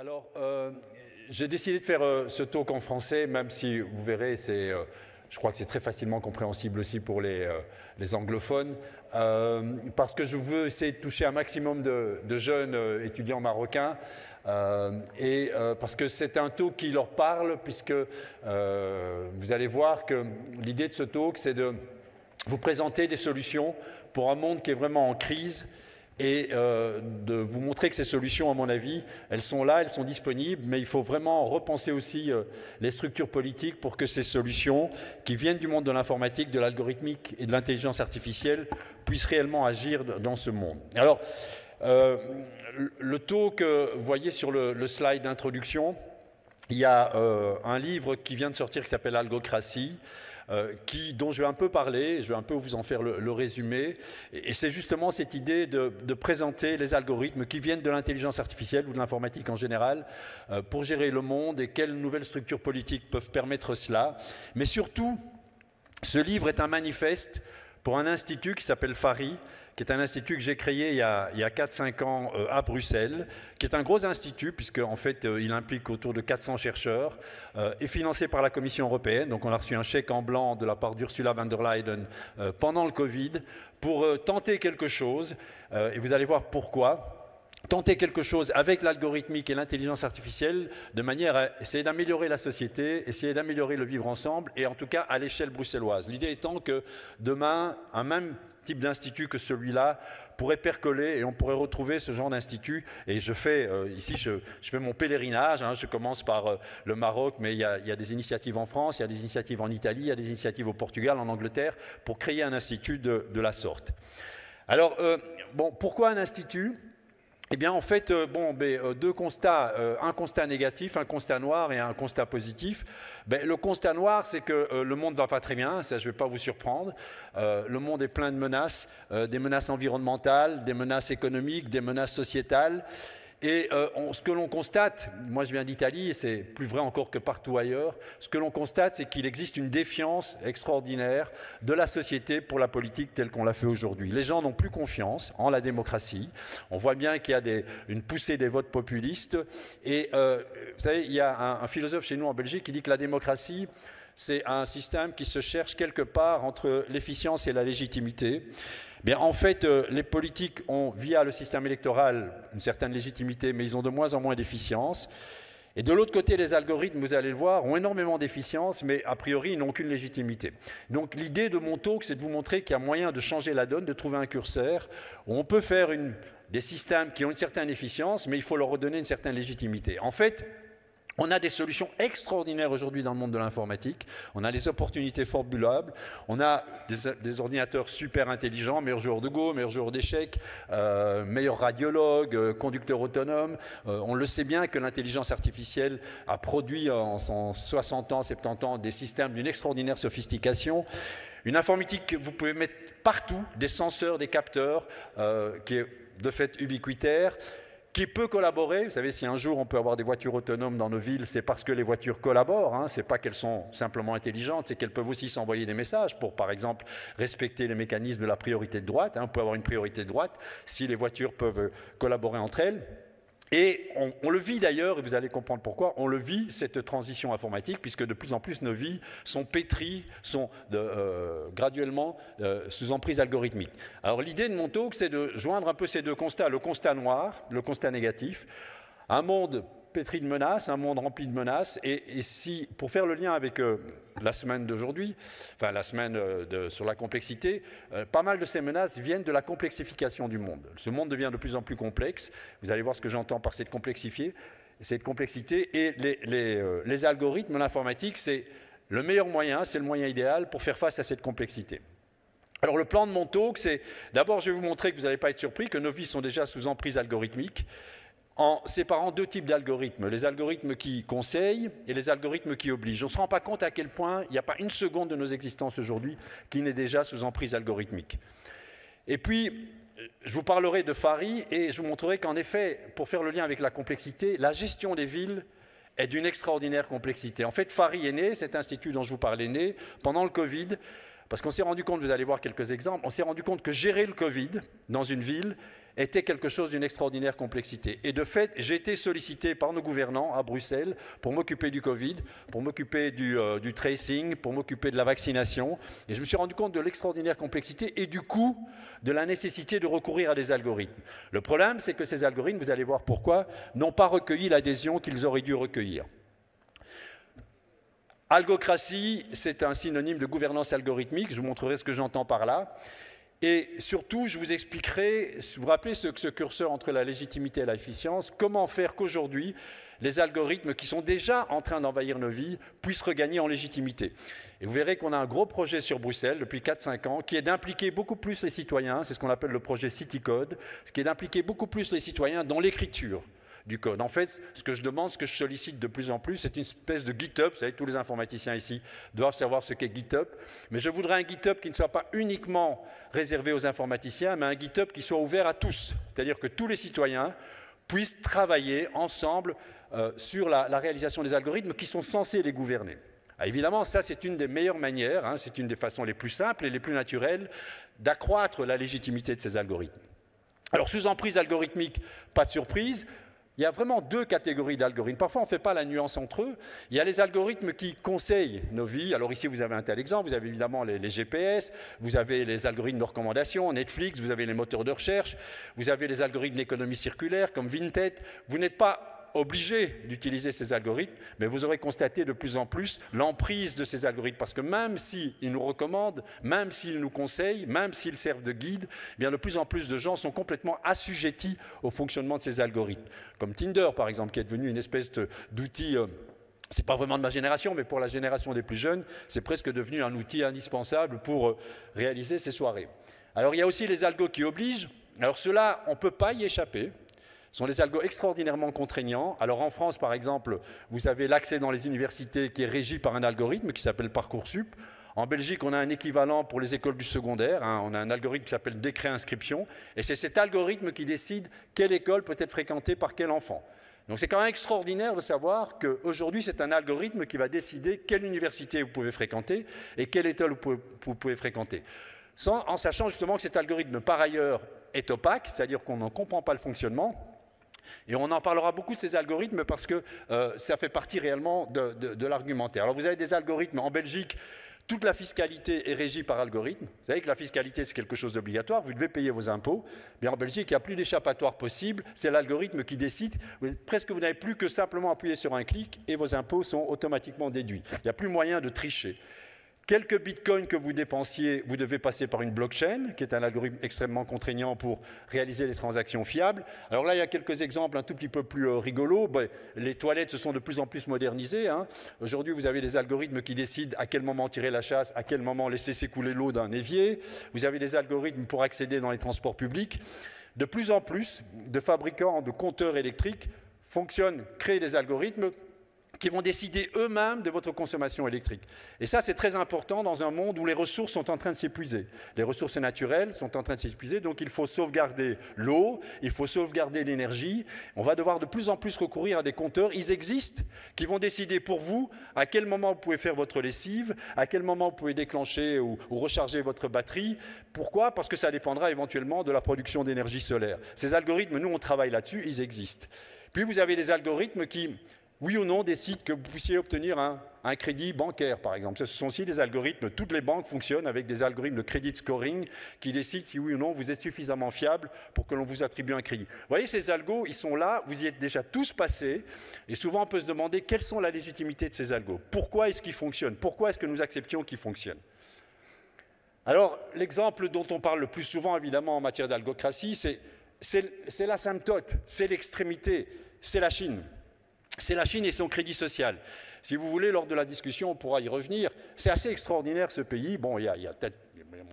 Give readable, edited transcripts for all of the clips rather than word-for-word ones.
Alors, j'ai décidé de faire ce talk en français, même si vous verrez, je crois que c'est très facilement compréhensible aussi pour les anglophones, parce que je veux essayer de toucher un maximum de jeunes étudiants marocains, parce que c'est un talk qui leur parle, puisque vous allez voir que l'idée de ce talk, c'est de vous présenter des solutions pour un monde qui est vraiment en crise, et de vous montrer que ces solutions, à mon avis, elles sont là, elles sont disponibles, mais il faut vraiment repenser aussi les structures politiques pour que ces solutions, qui viennent du monde de l'informatique, de l'algorithmique et de l'intelligence artificielle, puissent réellement agir dans ce monde. Alors, le talk que vous voyez sur le slide d'introduction, il y a un livre qui vient de sortir qui s'appelle Algocratie, dont je vais un peu parler, je vais un peu vous en faire le résumé, et c'est justement cette idée de présenter les algorithmes qui viennent de l'intelligence artificielle ou de l'informatique en général pour gérer le monde et quelles nouvelles structures politiques peuvent permettre cela. Mais surtout, ce livre est un manifeste pour un institut qui s'appelle FARI, qui est un institut que j'ai créé il y a 4-5 ans à Bruxelles, qui est un gros institut, puisqu'en fait, il implique autour de 400 chercheurs, est financé par la Commission européenne. Donc on a reçu un chèque en blanc de la part d'Ursula von der Leyen pendant le Covid pour tenter quelque chose, et vous allez voir pourquoi. Tenter quelque chose avec l'algorithmique et l'intelligence artificielle de manière à essayer d'améliorer la société, essayer d'améliorer le vivre ensemble, et en tout cas à l'échelle bruxelloise. L'idée étant que demain, un même type d'institut que celui-là pourrait percoler et on pourrait retrouver ce genre d'institut. Et je fais, ici, je fais mon pèlerinage, hein, je commence par le Maroc, mais il y a des initiatives en France, il y a des initiatives en Italie, il y a des initiatives au Portugal, en Angleterre, pour créer un institut de la sorte. Alors, bon, pourquoi un institut ? Eh bien, en fait, deux constats, un constat négatif, un constat noir et un constat positif. Le constat noir, c'est que le monde ne va pas très bien, ça je ne vais pas vous surprendre. Le monde est plein de menaces, des menaces environnementales, des menaces économiques, des menaces sociétales. Et ce que l'on constate, moi je viens d'Italie et c'est plus vrai encore que partout ailleurs, ce que l'on constate c'est qu'il existe une défiance extraordinaire de la société pour la politique telle qu'on l'a fait aujourd'hui. Les gens n'ont plus confiance en la démocratie, on voit bien qu'il y a une poussée des votes populistes et vous savez, il y a un philosophe chez nous en Belgique qui dit que la démocratie c'est un système qui se cherche quelque part entre l'efficience et la légitimité. Bien, en fait, les politiques ont, via le système électoral, une certaine légitimité, mais ils ont de moins en moins d'efficience. Et de l'autre côté, les algorithmes, vous allez le voir, ont énormément d'efficience, mais a priori, ils n'ont aucune légitimité. Donc l'idée de mon talk, c'est de vous montrer qu'il y a moyen de changer la donne, de trouver un curseur, où on peut faire des systèmes qui ont une certaine efficience, mais il faut leur redonner une certaine légitimité. En fait, on a des solutions extraordinaires aujourd'hui dans le monde de l'informatique. On a des opportunités formidables. On a des ordinateurs super intelligents, meilleurs joueurs de Go, meilleurs joueurs d'échecs, meilleurs radiologues, conducteurs autonomes. On le sait bien que l'intelligence artificielle a produit en 60 ans, 70 ans des systèmes d'une extraordinaire sophistication. Une informatique que vous pouvez mettre partout, des senseurs, des capteurs, qui est de fait ubiquitaire, qui peut collaborer. Vous savez, si un jour on peut avoir des voitures autonomes dans nos villes, c'est parce que les voitures collaborent, hein. Ce n'est pas qu'elles sont simplement intelligentes, c'est qu'elles peuvent aussi s'envoyer des messages pour, par exemple, respecter les mécanismes de la priorité de droite, hein. On peut avoir une priorité de droite si les voitures peuvent collaborer entre elles. Et on le vit d'ailleurs, et vous allez comprendre pourquoi, on le vit, cette transition informatique, puisque de plus en plus nos vies sont pétries, sont graduellement sous emprise algorithmique. Alors l'idée de mon talk, c'est de joindre un peu ces deux constats, le constat noir, le constat négatif, un monde pétri de menaces, un monde rempli de menaces, et si, pour faire le lien avec la semaine d'aujourd'hui, enfin la semaine sur la complexité, pas mal de ces menaces viennent de la complexification du monde. Ce monde devient de plus en plus complexe, vous allez voir ce que j'entends par cette complexité, et les algorithmes, l'informatique, c'est le meilleur moyen, c'est le moyen idéal pour faire face à cette complexité. Alors le plan de mon talk, c'est d'abord je vais vous montrer que vous n'allez pas être surpris, que nos vies sont déjà sous emprise algorithmique, en séparant deux types d'algorithmes, les algorithmes qui conseillent et les algorithmes qui obligent. On ne se rend pas compte à quel point il n'y a pas une seconde de nos existences aujourd'hui qui n'est déjà sous emprise algorithmique. Et puis, je vous parlerai de FARI et je vous montrerai qu'en effet, pour faire le lien avec la complexité, la gestion des villes est d'une extraordinaire complexité. En fait, FARI est né, cet institut dont je vous parlais est né, pendant le Covid, parce qu'on s'est rendu compte, vous allez voir quelques exemples, on s'est rendu compte que gérer le Covid dans une ville était quelque chose d'une extraordinaire complexité. Et de fait, j'ai été sollicité par nos gouvernants à Bruxelles pour m'occuper du Covid, pour m'occuper du tracing, pour m'occuper de la vaccination. Et je me suis rendu compte de l'extraordinaire complexité et du coup, de la nécessité de recourir à des algorithmes. Le problème, c'est que ces algorithmes, vous allez voir pourquoi, n'ont pas recueilli l'adhésion qu'ils auraient dû recueillir. Algocratie, c'est un synonyme de gouvernance algorithmique. Je vous montrerai ce que j'entends par là. Et surtout, je vous expliquerai, vous vous rappelez ce curseur entre la légitimité et l'efficience, comment faire qu'aujourd'hui, les algorithmes qui sont déjà en train d'envahir nos vies puissent regagner en légitimité. Et vous verrez qu'on a un gros projet sur Bruxelles depuis 4-5 ans qui est d'impliquer beaucoup plus les citoyens, c'est ce qu'on appelle le projet CityCode, qui est d'impliquer beaucoup plus les citoyens dans l'écriture du code. En fait, ce que je demande, ce que je sollicite de plus en plus, c'est une espèce de GitHub. Vous savez, tous les informaticiens ici doivent savoir ce qu'est GitHub. Mais je voudrais un GitHub qui ne soit pas uniquement réservé aux informaticiens, mais un GitHub qui soit ouvert à tous. C'est-à-dire que tous les citoyens puissent travailler ensemble sur la réalisation des algorithmes qui sont censés les gouverner. Alors évidemment, ça, c'est une des meilleures manières, hein, c'est une des façons les plus simples et les plus naturelles d'accroître la légitimité de ces algorithmes. Alors, sous emprise algorithmique, pas de surprise, il y a vraiment deux catégories d'algorithmes. Parfois, on ne fait pas la nuance entre eux. Il y a les algorithmes qui conseillent nos vies. Alors ici, vous avez un tel exemple. Vous avez évidemment les GPS, vous avez les algorithmes de recommandation, Netflix, vous avez les moteurs de recherche, vous avez les algorithmes d'économie circulaire comme Vinted. Vous n'êtes pas obligé d'utiliser ces algorithmes, mais vous aurez constaté de plus en plus l'emprise de ces algorithmes, parce que même s'ils nous recommandent, même s'ils nous conseillent, même s'ils servent de guide, eh bien de plus en plus de gens sont complètement assujettis au fonctionnement de ces algorithmes. Comme Tinder, par exemple, qui est devenu une espèce d'outil, c'est pas vraiment de ma génération, mais pour la génération des plus jeunes, c'est presque devenu un outil indispensable pour réaliser ces soirées. Alors il y a aussi les algos qui obligent. Alors ceux-là, on ne peut pas y échapper. Ce sont des algos extraordinairement contraignants. Alors en France, par exemple, vous avez l'accès dans les universités qui est régi par un algorithme qui s'appelle Parcoursup. En Belgique, on a un équivalent pour les écoles du secondaire. Hein, on a un algorithme qui s'appelle décret inscription. Et c'est cet algorithme qui décide quelle école peut être fréquentée par quel enfant. Donc c'est quand même extraordinaire de savoir qu'aujourd'hui, c'est un algorithme qui va décider quelle université vous pouvez fréquenter et quelle école vous pouvez fréquenter. En sachant justement que cet algorithme, par ailleurs, est opaque, c'est-à-dire qu'on n'en comprend pas le fonctionnement. Et on en parlera beaucoup de ces algorithmes parce que ça fait partie réellement de l'argumentaire. Alors vous avez des algorithmes en Belgique, toute la fiscalité est régie par algorithme. Vous savez que la fiscalité c'est quelque chose d'obligatoire, vous devez payer vos impôts. Mais en Belgique, il n'y a plus d'échappatoire possible, c'est l'algorithme qui décide. Presque vous n'avez plus que simplement appuyer sur un clic et vos impôts sont automatiquement déduits. Il n'y a plus moyen de tricher. Quelques bitcoins que vous dépensiez, vous devez passer par une blockchain, qui est un algorithme extrêmement contraignant pour réaliser des transactions fiables. Alors là, il y a quelques exemples un tout petit peu plus rigolos. Ben, les toilettes se sont de plus en plus modernisées. Hein. Aujourd'hui, vous avez des algorithmes qui décident à quel moment tirer la chasse, à quel moment laisser s'écouler l'eau d'un évier. Vous avez des algorithmes pour accéder dans les transports publics. De plus en plus de fabricants de compteurs électriques créent des algorithmes qui vont décider eux-mêmes de votre consommation électrique. Et ça, c'est très important dans un monde où les ressources sont en train de s'épuiser. Les ressources naturelles sont en train de s'épuiser, donc il faut sauvegarder l'eau, il faut sauvegarder l'énergie. On va devoir de plus en plus recourir à des compteurs. Ils existent, qui vont décider pour vous à quel moment vous pouvez faire votre lessive, à quel moment vous pouvez déclencher ou recharger votre batterie. Pourquoi? Parce que ça dépendra éventuellement de la production d'énergie solaire. Ces algorithmes, nous, on travaille là-dessus, ils existent. Puis vous avez des algorithmes qui, oui ou non, décident que vous puissiez obtenir un crédit bancaire, par exemple. Ce sont aussi des algorithmes. Toutes les banques fonctionnent avec des algorithmes de credit scoring qui décident si oui ou non vous êtes suffisamment fiable pour que l'on vous attribue un crédit. Vous voyez, ces algos, ils sont là, vous y êtes déjà tous passés, et souvent on peut se demander quelles sont la légitimité de ces algos. Pourquoi est-ce qu'ils fonctionnent? Pourquoi est-ce que nous acceptions qu'ils fonctionnent? Alors, l'exemple dont on parle le plus souvent, évidemment, en matière d'algocratie, c'est l'asymptote, c'est l'extrémité, c'est la Chine. C'est la Chine et son crédit social. Si vous voulez, lors de la discussion, on pourra y revenir. C'est assez extraordinaire, ce pays. Bon,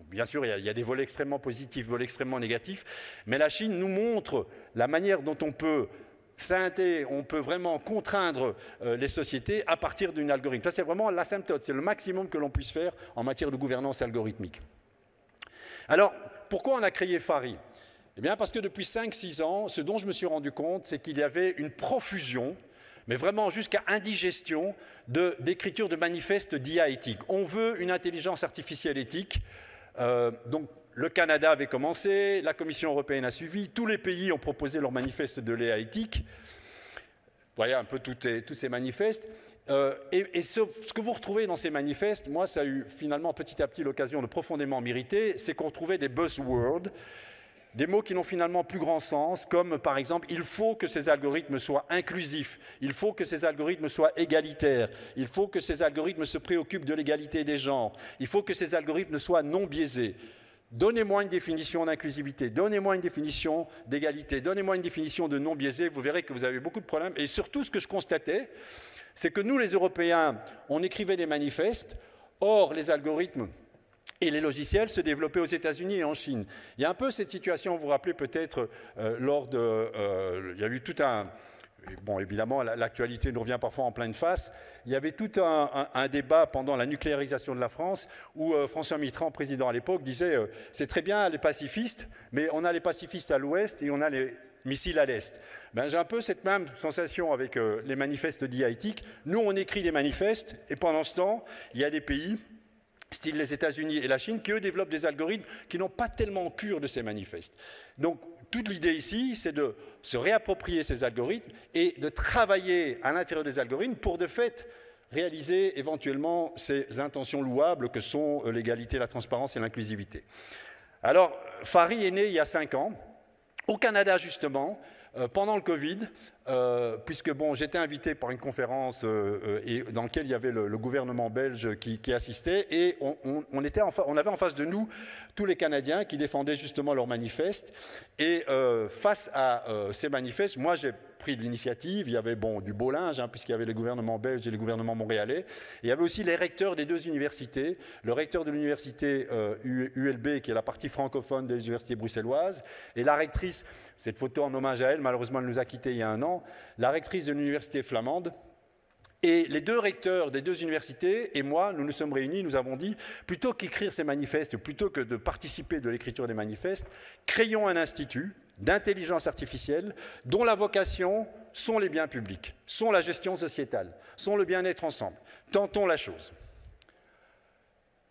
bien sûr, il y a des volets extrêmement positifs, des volets extrêmement négatifs, mais la Chine nous montre la manière dont on peut on peut vraiment contraindre les sociétés à partir d'un algorithme. Ça, c'est vraiment l'asymptote, c'est le maximum que l'on puisse faire en matière de gouvernance algorithmique. Alors, pourquoi on a créé FARI? Eh bien, parce que depuis 5-6 ans, ce dont je me suis rendu compte, c'est qu'il y avait une profusion, mais vraiment jusqu'à indigestion, d'écriture de manifestes d'IA éthique. On veut une intelligence artificielle éthique. Donc, le Canada avait commencé, la Commission européenne a suivi, tous les pays ont proposé leur manifeste de l'EA éthique. Vous voyez un peu tous ces manifestes. Et ce que vous retrouvez dans ces manifestes, moi, ça a eu finalement petit à petit l'occasion de profondément m'irriter, c'est qu'on retrouvait des buzzwords, des mots qui n'ont finalement plus grand sens, comme par exemple, il faut que ces algorithmes soient inclusifs, il faut que ces algorithmes soient égalitaires, il faut que ces algorithmes se préoccupent de l'égalité des genres, il faut que ces algorithmes soient non biaisés. Donnez-moi une définition d'inclusivité, donnez-moi une définition d'égalité, donnez-moi une définition de non biaisé, vous verrez que vous avez beaucoup de problèmes. Et surtout, ce que je constatais, c'est que nous, les Européens, on écrivait des manifestes, or les algorithmes et les logiciels se développaient aux États-Unis et en Chine. Il y a un peu cette situation, vous vous rappelez peut-être, lors de... il y a eu tout un... Bon, évidemment, l'actualité nous revient parfois en pleine face. Il y avait tout un débat pendant la nucléarisation de la France où François Mitterrand, président à l'époque, disait c'est très bien les pacifistes, mais on a les pacifistes à l'ouest et on a les missiles à l'est. Ben, j'ai un peu cette même sensation avec les manifestes d'IA éthique. Nous, on écrit des manifestes et pendant ce temps, il y a des pays, style les États-Unis et la Chine, qui eux développent des algorithmes qui n'ont pas tellement cure de ces manifestes. Donc, toute l'idée ici, c'est de se réapproprier ces algorithmes et de travailler à l'intérieur des algorithmes pour, de fait, réaliser éventuellement ces intentions louables que sont l'égalité, la transparence et l'inclusivité. Alors, Fari est né il y a 5 ans, au Canada justement, pendant le Covid, puisque bon, j'étais invité par une conférence dans laquelle il y avait le gouvernement belge qui assistait, et on avait en face de nous tous les Canadiens qui défendaient justement leurs manifestes. Et face à ces manifestes, moi j'ai pris de l'initiative. Il y avait bon, du beau linge, hein, puisqu'il y avait le gouvernement belge et le gouvernement montréalais. Et il y avait aussi les recteurs des 2 universités, le recteur de l'université ULB, qui est la partie francophone des universités bruxelloises, et la rectrice, cette photo en hommage à elle, malheureusement elle nous a quittés il y a 1 an, la rectrice de l'université flamande. Et les 2 recteurs des 2 universités et moi, nous nous sommes réunis, nous avons dit, plutôt qu'écrire ces manifestes, plutôt que de participer de l'écriture des manifestes, créons un institut d'intelligence artificielle dont la vocation sont les biens publics, sont la gestion sociétale, sont le bien-être ensemble. Tentons la chose.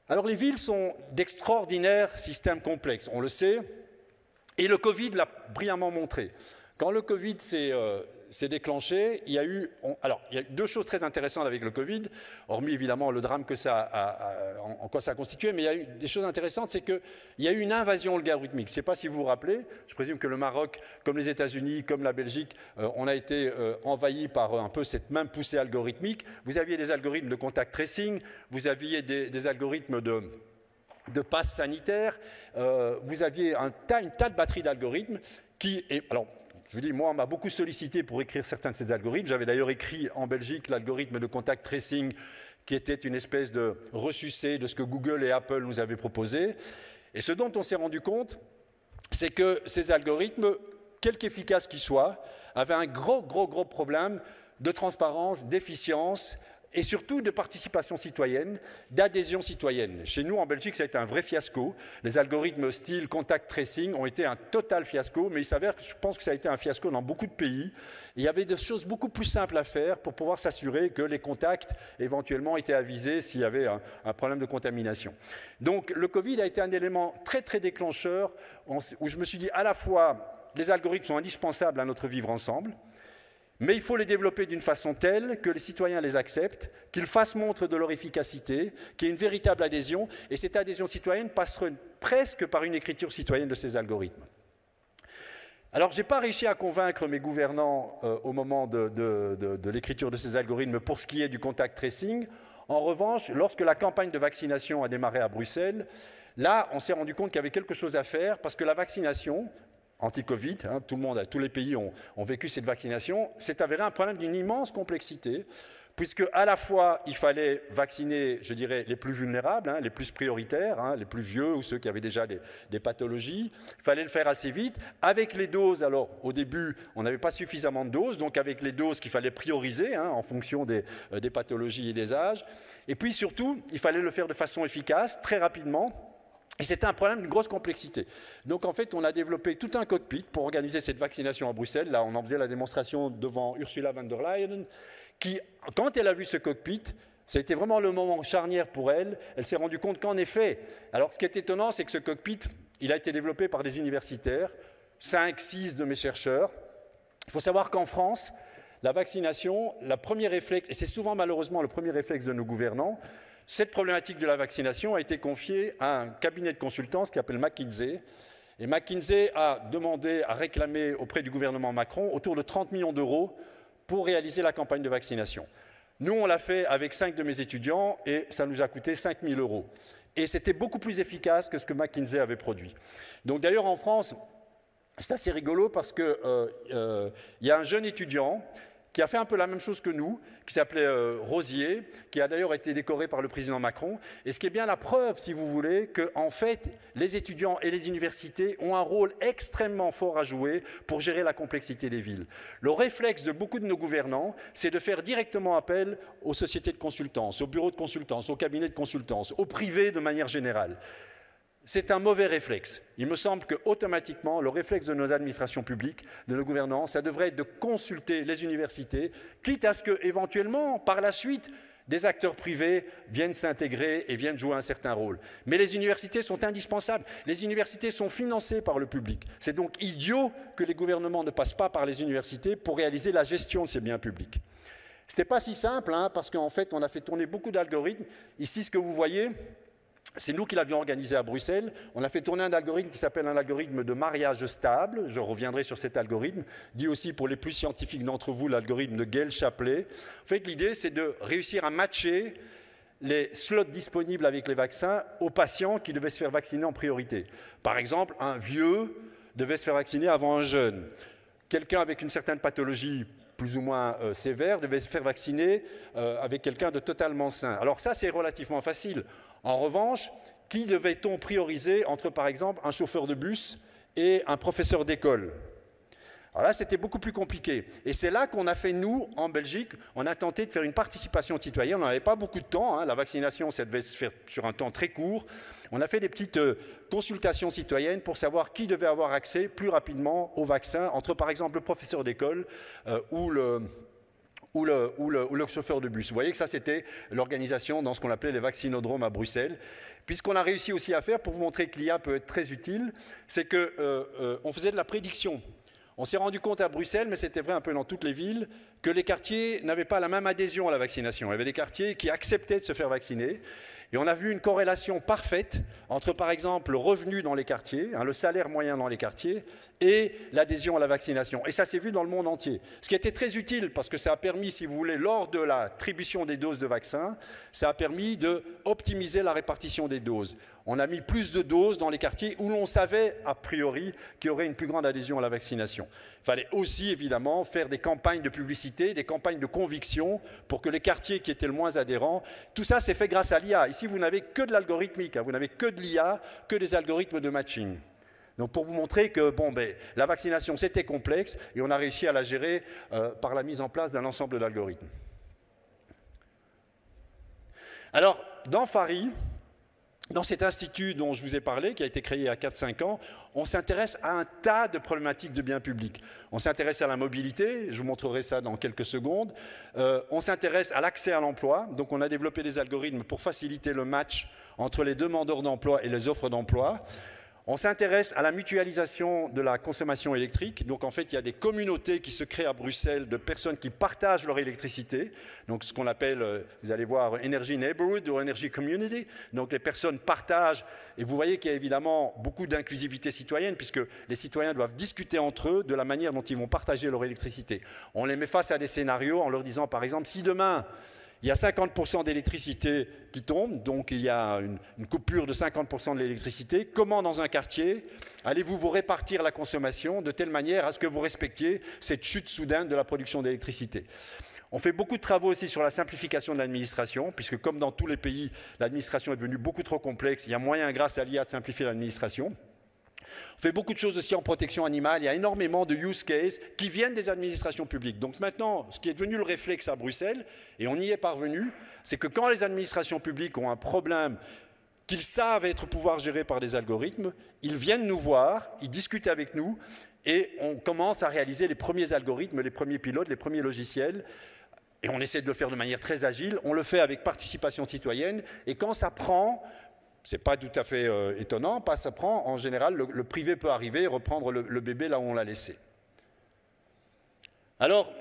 Alors les villes sont d'extraordinaires systèmes complexes, on le sait, et le Covid l'a brillamment montré. Quand le Covid s'est déclenché, il y a eu 2 choses très intéressantes avec le Covid, hormis évidemment le drame que en quoi ça a constitué, mais il y a eu des choses intéressantes, c'est qu'il y a eu une invasion algorithmique. Je ne sais pas si vous vous rappelez, je présume que le Maroc, comme les États-Unis, comme la Belgique, on a été envahis par un peu cette même poussée algorithmique. Vous aviez des algorithmes de contact tracing, vous aviez des algorithmes de passe sanitaire, vous aviez une tas de batteries d'algorithmes qui... Alors, je vous dis, moi, on m'a beaucoup sollicité pour écrire certains de ces algorithmes. J'avais d'ailleurs écrit en Belgique l'algorithme de contact tracing qui était une espèce de ressucé de ce que Google et Apple nous avaient proposé. Et ce dont on s'est rendu compte, c'est que ces algorithmes, quelque efficaces qu'ils soient, avaient un gros problème de transparence, d'efficience et surtout de participation citoyenne, d'adhésion citoyenne. Chez nous, en Belgique, ça a été un vrai fiasco. Les algorithmes style contact tracing ont été un total fiasco, mais il s'avère que je pense que ça a été un fiasco dans beaucoup de pays. Il y avait des choses beaucoup plus simples à faire pour pouvoir s'assurer que les contacts, éventuellement, étaient avisés s'il y avait un problème de contamination. Donc, le Covid a été un élément très déclencheur où je me suis dit, à la fois, les algorithmes sont indispensables à notre vivre ensemble, mais il faut les développer d'une façon telle que les citoyens les acceptent, qu'ils fassent montre de leur efficacité, qu'il y ait une véritable adhésion, et cette adhésion citoyenne passerait presque par une écriture citoyenne de ces algorithmes. Alors, je n'ai pas réussi à convaincre mes gouvernants au moment de l'écriture de ces algorithmes pour ce qui est du contact tracing. En revanche, lorsque la campagne de vaccination a démarré à Bruxelles, là, on s'est rendu compte qu'il y avait quelque chose à faire, parce que la vaccination anti-Covid, hein, tous les pays ont vécu cette vaccination, s'est avéré un problème d'une immense complexité, puisque à la fois il fallait vacciner, je dirais, les plus vulnérables, hein, les plus prioritaires, hein, les plus vieux ou ceux qui avaient déjà des pathologies, il fallait le faire assez vite, avec les doses, alors au début on n'avait pas suffisamment de doses, donc avec les doses qu'il fallait prioriser hein, en fonction des pathologies et des âges, et puis surtout il fallait le faire de façon efficace, très rapidement. Et c'était un problème d'une grosse complexité. Donc en fait, on a développé tout un cockpit pour organiser cette vaccination à Bruxelles. Là, on en faisait la démonstration devant Ursula von der Leyen, qui, quand elle a vu ce cockpit, ça a été vraiment le moment charnière pour elle. Elle s'est rendue compte qu'en effet, alors ce qui est étonnant, c'est que ce cockpit, il a été développé par des universitaires, 5, 6 de mes chercheurs. Il faut savoir qu'en France, la vaccination, le premier réflexe, et c'est souvent malheureusement le premier réflexe de nos gouvernants, cette problématique de la vaccination a été confiée à un cabinet de consultance qui s'appelle McKinsey. Et McKinsey a demandé, a réclamé auprès du gouvernement Macron autour de 30 millions d'euros pour réaliser la campagne de vaccination. Nous, on l'a fait avec 5 de mes étudiants et ça nous a coûté 5 000 €. Et c'était beaucoup plus efficace que ce que McKinsey avait produit. Donc d'ailleurs, en France, c'est assez rigolo parce qu'il y a un jeune étudiant qui a fait un peu la même chose que nous, qui s'appelait Rosier, qui a d'ailleurs été décoré par le président Macron, et ce qui est bien la preuve, si vous voulez, qu'en fait, les étudiants et les universités ont un rôle extrêmement fort à jouer pour gérer la complexité des villes. Le réflexe de beaucoup de nos gouvernants, c'est de faire directement appel aux sociétés de consultance, aux bureaux de consultance, aux cabinets de consultance, aux privés de manière générale. C'est un mauvais réflexe. Il me semble qu'automatiquement, le réflexe de nos administrations publiques, de nos gouvernants, ça devrait être de consulter les universités, quitte à ce qu'éventuellement, par la suite, des acteurs privés viennent s'intégrer et viennent jouer un certain rôle. Mais les universités sont indispensables. Les universités sont financées par le public. C'est donc idiot que les gouvernements ne passent pas par les universités pour réaliser la gestion de ces biens publics. Ce n'était pas si simple, hein, parce qu'en fait, on a fait tourner beaucoup d'algorithmes. Ici, ce que vous voyez, c'est nous qui l'avions organisé à Bruxelles. On a fait tourner un algorithme qui s'appelle un algorithme de mariage stable. Je reviendrai sur cet algorithme. Dit aussi pour les plus scientifiques d'entre vous, l'algorithme de Gale-Shapley. En fait, l'idée, c'est de réussir à matcher les slots disponibles avec les vaccins aux patients qui devaient se faire vacciner en priorité. Par exemple, un vieux devait se faire vacciner avant un jeune. Quelqu'un avec une certaine pathologie plus ou moins sévère devait se faire vacciner avec quelqu'un de totalement sain. Alors ça, c'est relativement facile. En revanche, qui devait-on prioriser entre, par exemple, un chauffeur de bus et un professeur d'école? Alors là, c'était beaucoup plus compliqué. Et c'est là qu'on a fait, nous, en Belgique, on a tenté de faire une participation citoyenne. On n'avait pas beaucoup de temps. Hein. La vaccination, ça devait se faire sur un temps très court. On a fait des petites consultations citoyennes pour savoir qui devait avoir accès plus rapidement au vaccin, entre, par exemple, le professeur d'école ou le chauffeur de bus. Vous voyez que ça, c'était l'organisation dans ce qu'on appelait les vaccinodromes à Bruxelles. Puis ce qu'on a réussi aussi à faire, pour vous montrer que l'IA peut être très utile, c'est qu'on faisait de la prédiction. On s'est rendu compte à Bruxelles, mais c'était vrai un peu dans toutes les villes, que les quartiers n'avaient pas la même adhésion à la vaccination. Il y avait des quartiers qui acceptaient de se faire vacciner. Et on a vu une corrélation parfaite entre, par exemple, le revenu dans les quartiers, le salaire moyen dans les quartiers, et l'adhésion à la vaccination. Et ça s'est vu dans le monde entier. Ce qui était très utile, parce que ça a permis, si vous voulez, lors de l'attribution des doses de vaccins, ça a permis d'optimiser la répartition des doses. On a mis plus de doses dans les quartiers où l'on savait, a priori, qu'il y aurait une plus grande adhésion à la vaccination. Il fallait aussi, évidemment, faire des campagnes de publicité, des campagnes de conviction pour que les quartiers qui étaient le moins adhérents, tout ça c'est fait grâce à l'IA. Ici, vous n'avez que de l'algorithmique, hein, vous n'avez que de l'IA, que des algorithmes de matching. Donc pour vous montrer que la vaccination c'était complexe et on a réussi à la gérer par la mise en place d'un ensemble d'algorithmes. Alors, dans FARI, dans cet institut dont je vous ai parlé, qui a été créé il y a 4-5 ans, on s'intéresse à un tas de problématiques de biens publics. On s'intéresse à la mobilité, je vous montrerai ça dans quelques secondes. On s'intéresse à l'accès à l'emploi, donc on a développé des algorithmes pour faciliter le match entre les demandeurs d'emploi et les offres d'emploi. On s'intéresse à la mutualisation de la consommation électrique. Donc en fait, il y a des communautés qui se créent à Bruxelles de personnes qui partagent leur électricité. Donc ce qu'on appelle, vous allez voir, Energy Neighborhood ou Energy Community. Donc les personnes partagent. Et vous voyez qu'il y a évidemment beaucoup d'inclusivité citoyenne puisque les citoyens doivent discuter entre eux de la manière dont ils vont partager leur électricité. On les met face à des scénarios en leur disant, par exemple, si demain, il y a 50% d'électricité qui tombe, donc il y a une coupure de 50% de l'électricité. Comment, dans un quartier, allez-vous vous répartir la consommation de telle manière à ce que vous respectiez cette chute soudaine de la production d'électricité? On fait beaucoup de travaux aussi sur la simplification de l'administration, puisque comme dans tous les pays, l'administration est devenue beaucoup trop complexe. Il y a moyen, grâce à l'IA, de simplifier l'administration. On fait beaucoup de choses aussi en protection animale. Il y a énormément de use cases qui viennent des administrations publiques. Donc maintenant, ce qui est devenu le réflexe à Bruxelles, et on y est parvenu, c'est que quand les administrations publiques ont un problème qu'ils savent pouvoir gérer par des algorithmes, ils viennent nous voir, ils discutent avec nous, et on commence à réaliser les premiers algorithmes, les premiers pilotes, les premiers logiciels. Et on essaie de le faire de manière très agile. On le fait avec participation citoyenne. Et quand ça prend, Ce n'est pas tout à fait étonnant, ça prend, en général, le privé peut arriver et reprendre le bébé là où on l'a laissé. Alors,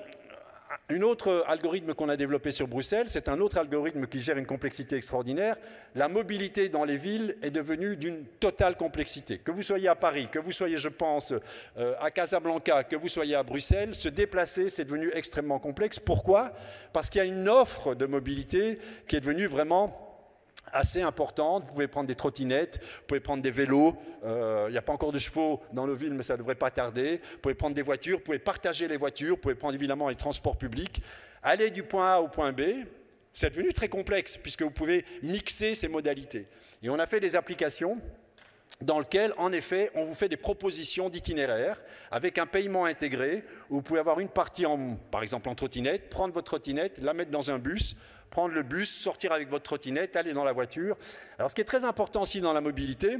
un autre algorithme qu'on a développé sur Bruxelles, c'est un autre algorithme qui gère une complexité extraordinaire. La mobilité dans les villes est devenue d'une totale complexité. Que vous soyez à Paris, que vous soyez, je pense, à Casablanca, que vous soyez à Bruxelles, se déplacer, c'est devenu extrêmement complexe. Pourquoi? Parce qu'il y a une offre de mobilité qui est devenue vraiment assez importante. Vous pouvez prendre des trottinettes, vous pouvez prendre des vélos, il n'y a pas encore de chevaux dans nos villes, mais ça ne devrait pas tarder. Vous pouvez prendre des voitures, vous pouvez partager les voitures, vous pouvez prendre évidemment les transports publics. Aller du point A au point B, c'est devenu très complexe, puisque vous pouvez mixer ces modalités. Et on a fait des applications dans lesquelles, en effet, on vous fait des propositions d'itinéraires avec un paiement intégré, où vous pouvez avoir une partie, par exemple en trottinette, prendre votre trottinette, la mettre dans un bus, prendre le bus, sortir avec votre trottinette, aller dans la voiture. Alors ce qui est très important aussi dans la mobilité,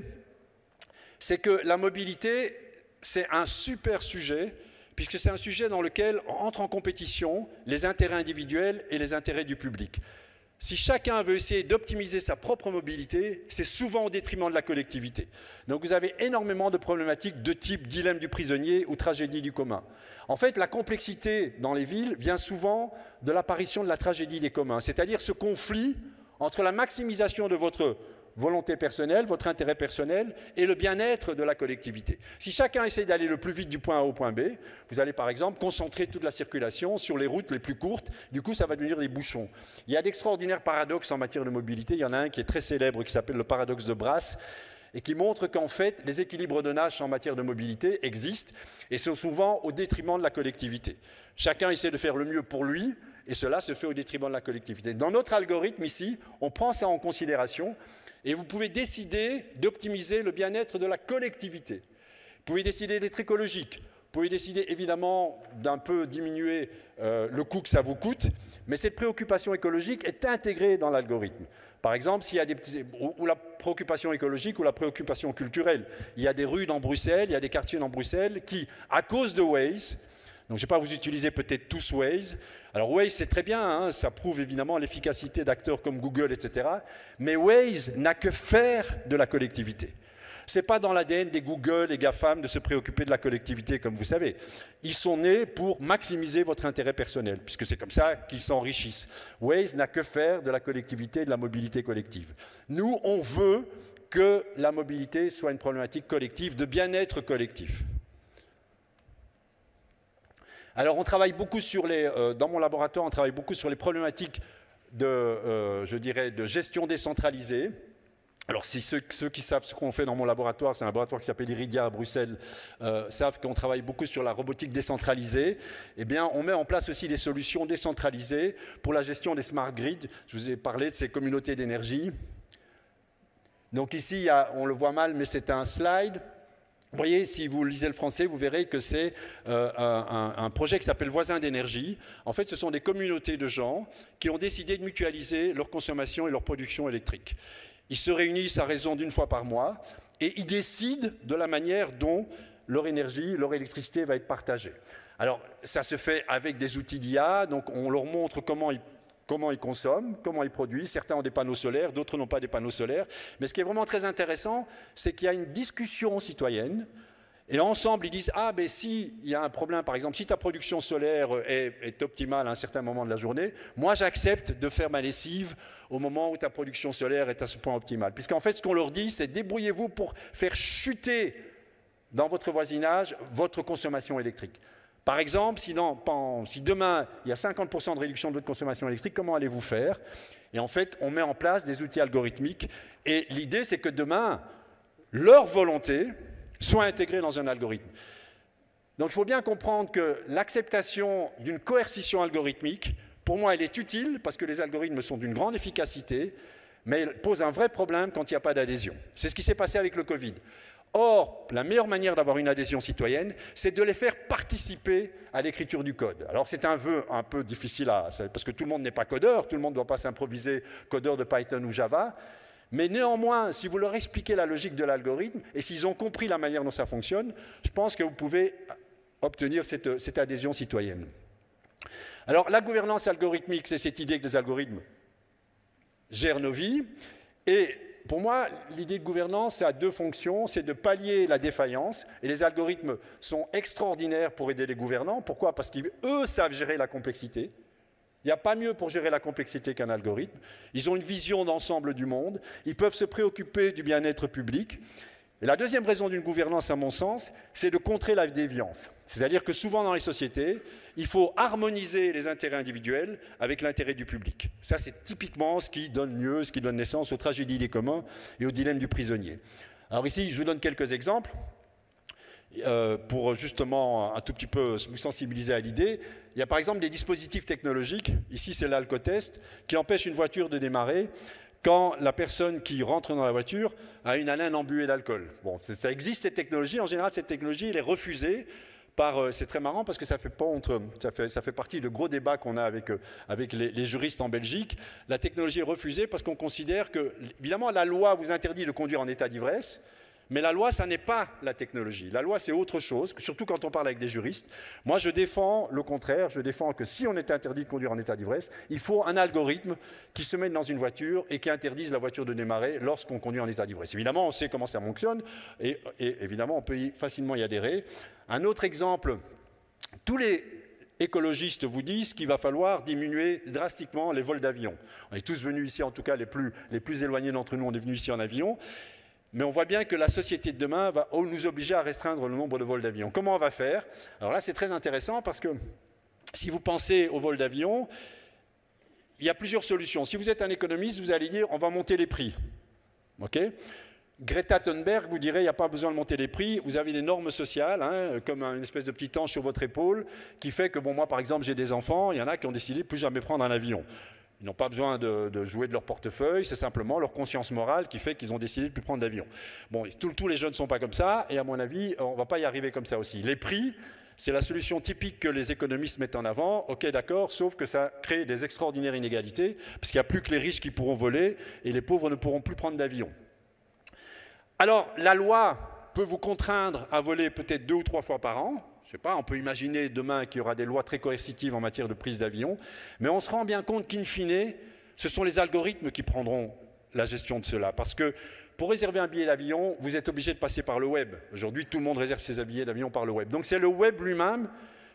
c'est que la mobilité, c'est un super sujet, puisque c'est un sujet dans lequel entrent en compétition les intérêts individuels et les intérêts du public. Si chacun veut essayer d'optimiser sa propre mobilité, c'est souvent au détriment de la collectivité. Donc vous avez énormément de problématiques de type dilemme du prisonnier ou tragédie du commun. En fait, la complexité dans les villes vient souvent de l'apparition de la tragédie des communs, c'est-à-dire ce conflit entre la maximisation de votre volonté personnelle, votre intérêt personnel et le bien-être de la collectivité. Si chacun essaie d'aller le plus vite du point A au point B, vous allez par exemple concentrer toute la circulation sur les routes les plus courtes, du coup ça va devenir des bouchons. Il y a d'extraordinaires paradoxes en matière de mobilité, il y en a un qui est très célèbre qui s'appelle le paradoxe de Brasse et qui montre qu'en fait les équilibres de Nash en matière de mobilité existent et sont souvent au détriment de la collectivité. Chacun essaie de faire le mieux pour lui et cela se fait au détriment de la collectivité. Dans notre algorithme ici, on prend ça en considération et vous pouvez décider d'optimiser le bien-être de la collectivité. Vous pouvez décider d'être écologique. Vous pouvez décider évidemment d'un peu diminuer le coût que ça vous coûte, mais cette préoccupation écologique est intégrée dans l'algorithme. Par exemple, s'il y a ou la préoccupation écologique ou la préoccupation culturelle. Il y a des rues dans Bruxelles, il y a des quartiers dans Bruxelles qui, à cause de Waze, donc je ne sais pas, vous utilisez peut-être tous Waze. Alors Waze, c'est très bien, hein, ça prouve évidemment l'efficacité d'acteurs comme Google, etc. Mais Waze n'a que faire de la collectivité. Ce n'est pas dans l'ADN des Google et GAFAM de se préoccuper de la collectivité, comme vous savez. Ils sont nés pour maximiser votre intérêt personnel, puisque c'est comme ça qu'ils s'enrichissent. Waze n'a que faire de la collectivité et de la mobilité collective. Nous, on veut que la mobilité soit une problématique collective, de bien-être collectif. Alors, on travaille beaucoup sur dans mon laboratoire, on travaille beaucoup sur les problématiques je dirais, de gestion décentralisée. Alors, si ceux qui savent ce qu'on fait dans mon laboratoire, c'est un laboratoire qui s'appelle Iridia à Bruxelles, savent qu'on travaille beaucoup sur la robotique décentralisée, eh bien, on met en place aussi des solutions décentralisées pour la gestion des smart grids. Je vous ai parlé de ces communautés d'énergie. Donc ici, on le voit mal, mais c'est un slide. Vous voyez, si vous lisez le français, vous verrez que c'est un projet qui s'appelle Voisins d'énergie. En fait, ce sont des communautés de gens qui ont décidé de mutualiser leur consommation et leur production électrique. Ils se réunissent à raison d'une fois par mois et ils décident de la manière dont leur énergie, leur électricité va être partagée. Alors, ça se fait avec des outils d'IA, donc on leur montre comment ils consomment, comment ils produisent. Certains ont des panneaux solaires, d'autres n'ont pas des panneaux solaires. Mais ce qui est vraiment très intéressant, c'est qu'il y a une discussion citoyenne. Et ensemble, ils disent, ah, ben s'il y a un problème, par exemple, si ta production solaire est optimale à un certain moment de la journée, moi, j'accepte de faire ma lessive au moment où ta production solaire est à ce point optimal. Puisqu'en fait, ce qu'on leur dit, c'est débrouillez-vous pour faire chuter dans votre voisinage votre consommation électrique. Par exemple, si demain, il y a 50% de réduction de votre consommation électrique, comment allez-vous faire? Et en fait, on met en place des outils algorithmiques. Et l'idée, c'est que demain, leur volonté soit intégrée dans un algorithme. Donc, il faut bien comprendre que l'acceptation d'une coercition algorithmique, pour moi, elle est utile parce que les algorithmes sont d'une grande efficacité, mais elle pose un vrai problème quand il n'y a pas d'adhésion. C'est ce qui s'est passé avec le Covid. Or, la meilleure manière d'avoir une adhésion citoyenne, c'est de les faire participer à l'écriture du code. Alors, c'est un vœu un peu difficile parce que tout le monde n'est pas codeur, tout le monde ne doit pas s'improviser codeur de Python ou Java. Mais néanmoins, si vous leur expliquez la logique de l'algorithme et s'ils ont compris la manière dont ça fonctionne, je pense que vous pouvez obtenir cette adhésion citoyenne. Alors, la gouvernance algorithmique, c'est cette idée que les algorithmes gèrent nos vies. Et pour moi, l'idée de gouvernance, ça a deux fonctions. C'est de pallier la défaillance. Et les algorithmes sont extraordinaires pour aider les gouvernants. Pourquoi? Parce qu'eux savent gérer la complexité. Il n'y a pas mieux pour gérer la complexité qu'un algorithme. Ils ont une vision d'ensemble du monde. Ils peuvent se préoccuper du bien-être public. Et la deuxième raison d'une gouvernance, à mon sens, c'est de contrer la déviance. C'est-à-dire que souvent dans les sociétés, il faut harmoniser les intérêts individuels avec l'intérêt du public. Ça, c'est typiquement ce qui donne lieu, ce qui donne naissance aux tragédies des communs et au dilemme du prisonnier. Alors ici, je vous donne quelques exemples pour justement un tout petit peu vous sensibiliser à l'idée. Il y a par exemple des dispositifs technologiques, ici c'est l'alcotest, qui empêchent une voiture de démarrer quand la personne qui rentre dans la voiture a une haleine embuée d'alcool. Bon, ça existe cette technologie. En général, cette technologie, elle est refusée par... c'est très marrant parce que ça fait partie de gros débats qu'on a avec les juristes en Belgique. La technologie est refusée parce qu'on considère que, évidemment, la loi vous interdit de conduire en état d'ivresse, mais la loi, ça n'est pas la technologie. La loi, c'est autre chose, surtout quand on parle avec des juristes. Moi, je défends le contraire. Je défends que si on est interdit de conduire en état d'ivresse, il faut un algorithme qui se mette dans une voiture et qui interdise la voiture de démarrer lorsqu'on conduit en état d'ivresse. Évidemment, on sait comment ça fonctionne et évidemment, on peut facilement y adhérer. Un autre exemple, tous les écologistes vous disent qu'il va falloir diminuer drastiquement les vols d'avion. On est tous venus ici, en tout cas les plus éloignés d'entre nous, on est venus ici en avion. Mais on voit bien que la société de demain va nous obliger à restreindre le nombre de vols d'avion. Comment on va faire? Alors là, c'est très intéressant parce que si vous pensez au vol d'avion, il y a plusieurs solutions. Si vous êtes un économiste, vous allez dire on va monter les prix. Okay? Greta Thunberg vous dirait il n'y a pas besoin de monter les prix, vous avez des normes sociales, hein, comme une espèce de petit ange sur votre épaule, qui fait que, bon, moi par exemple j'ai des enfants, il y en a qui ont décidé de plus jamais prendre un avion. Ils n'ont pas besoin de jouer de leur portefeuille, c'est simplement leur conscience morale qui fait qu'ils ont décidé de ne plus prendre d'avion. Bon, tous les jeunes ne sont pas comme ça, et à mon avis, on ne va pas y arriver comme ça aussi. Les prix, c'est la solution typique que les économistes mettent en avant. Ok, d'accord, sauf que ça crée des extraordinaires inégalités, parce qu'il n'y a plus que les riches qui pourront voler, et les pauvres ne pourront plus prendre d'avion. Alors, la loi peut vous contraindre à voler peut-être 2 ou 3 fois par an. Je ne sais pas, on peut imaginer demain qu'il y aura des lois très coercitives en matière de prise d'avion, mais on se rend bien compte qu'in fine, ce sont les algorithmes qui prendront la gestion de cela. Parce que pour réserver un billet d'avion, vous êtes obligé de passer par le web. Aujourd'hui, tout le monde réserve ses billets d'avion par le web. Donc c'est le web lui-même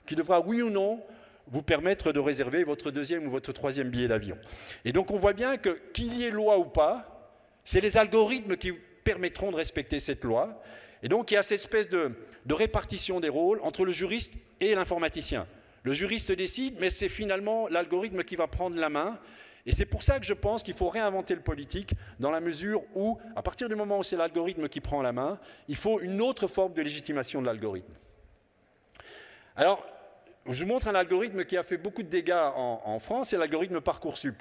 qui devra, oui ou non, vous permettre de réserver votre 2e ou votre 3e billet d'avion. Et donc on voit bien que, qu'il y ait loi ou pas, c'est les algorithmes qui permettront de respecter cette loi. Et donc il y a cette espèce de répartition des rôles entre le juriste et l'informaticien. Le juriste décide, mais c'est finalement l'algorithme qui va prendre la main. Et c'est pour ça que je pense qu'il faut réinventer le politique dans la mesure où, à partir du moment où c'est l'algorithme qui prend la main, il faut une autre forme de légitimation de l'algorithme. Alors, je vous montre un algorithme qui a fait beaucoup de dégâts en France, c'est l'algorithme Parcoursup.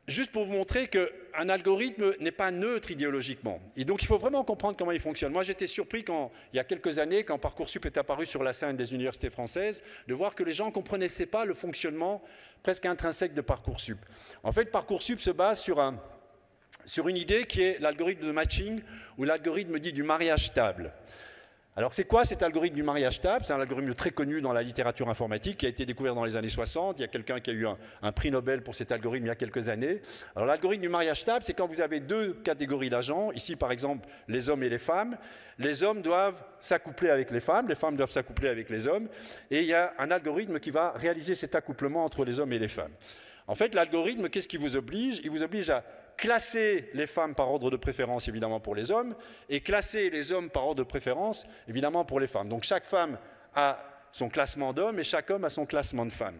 Juste pour vous montrer qu'un algorithme n'est pas neutre idéologiquement. Et donc, il faut vraiment comprendre comment il fonctionne. Moi, j'étais surpris il y a quelques années, quand Parcoursup est apparu sur la scène des universités françaises, de voir que les gens ne comprenaient pas le fonctionnement presque intrinsèque de Parcoursup. En fait, Parcoursup se base sur une idée qui est l'algorithme de matching, ou l'algorithme dit du mariage stable. Alors c'est quoi cet algorithme du mariage stable? C'est un algorithme très connu dans la littérature informatique qui a été découvert dans les années 60. Il y a quelqu'un qui a eu un prix Nobel pour cet algorithme il y a quelques années. Alors l'algorithme du mariage stable, c'est quand vous avez 2 catégories d'agents, ici par exemple les hommes et les femmes. Les hommes doivent s'accoupler avec les femmes doivent s'accoupler avec les hommes, et il y a un algorithme qui va réaliser cet accouplement entre les hommes et les femmes. En fait, l'algorithme, qu'est-ce qu'il vous oblige? Il vous oblige à classer les femmes par ordre de préférence, évidemment, pour les hommes, et classer les hommes par ordre de préférence, évidemment, pour les femmes. Donc chaque femme a son classement d'hommes et chaque homme a son classement de femmes.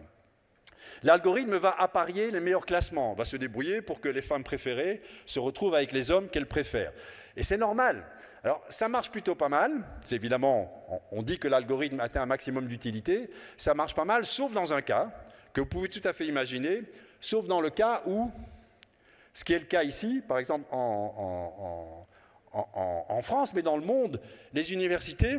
L'algorithme va apparier les meilleurs classements, va se débrouiller pour que les femmes préférées se retrouvent avec les hommes qu'elles préfèrent. Et c'est normal. Alors, ça marche plutôt pas mal. C'est évidemment, on dit que l'algorithme atteint un maximum d'utilité. Ça marche pas mal, sauf dans un cas que vous pouvez tout à fait imaginer, sauf dans le cas où, ce qui est le cas ici, par exemple en France, mais dans le monde, les universités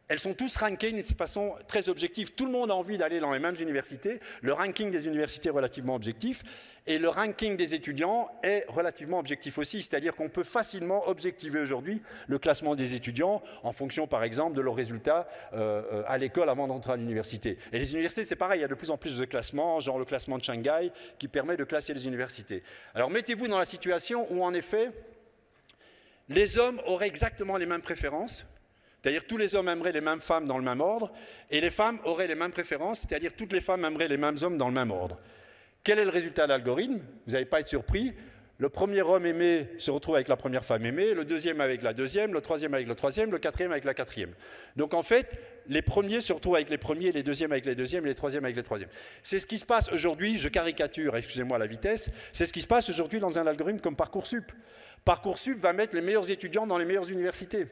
elles sont tous rankées de façon très objective. Tout le monde a envie d'aller dans les mêmes universités. Le ranking des universités est relativement objectif. Et le ranking des étudiants est relativement objectif aussi. C'est-à-dire qu'on peut facilement objectiver aujourd'hui le classement des étudiants en fonction, par exemple, de leurs résultats à l'école avant d'entrer à l'université. Et les universités, c'est pareil. Il y a de plus en plus de classements, genre le classement de Shanghai, qui permet de classer les universités. Alors mettez-vous dans la situation où, en effet, les hommes auraient exactement les mêmes préférences. C'est-à-dire tous les hommes aimeraient les mêmes femmes dans le même ordre, et les femmes auraient les mêmes préférences, c'est-à-dire toutes les femmes aimeraient les mêmes hommes dans le même ordre. Quel est le résultat de l'algorithme? Vous n'allez pas être surpris. Le premier homme aimé se retrouve avec la première femme aimée, le deuxième avec la deuxième, le troisième avec le troisième, le quatrième avec la quatrième. Donc en fait, les premiers se retrouvent avec les premiers, les deuxièmes avec les deuxièmes, et les troisièmes avec les troisièmes. C'est ce qui se passe aujourd'hui, je caricature, excusez-moi la vitesse, c'est ce qui se passe aujourd'hui dans un algorithme comme Parcoursup. Parcoursup va mettre les meilleurs étudiants dans les meilleures universités.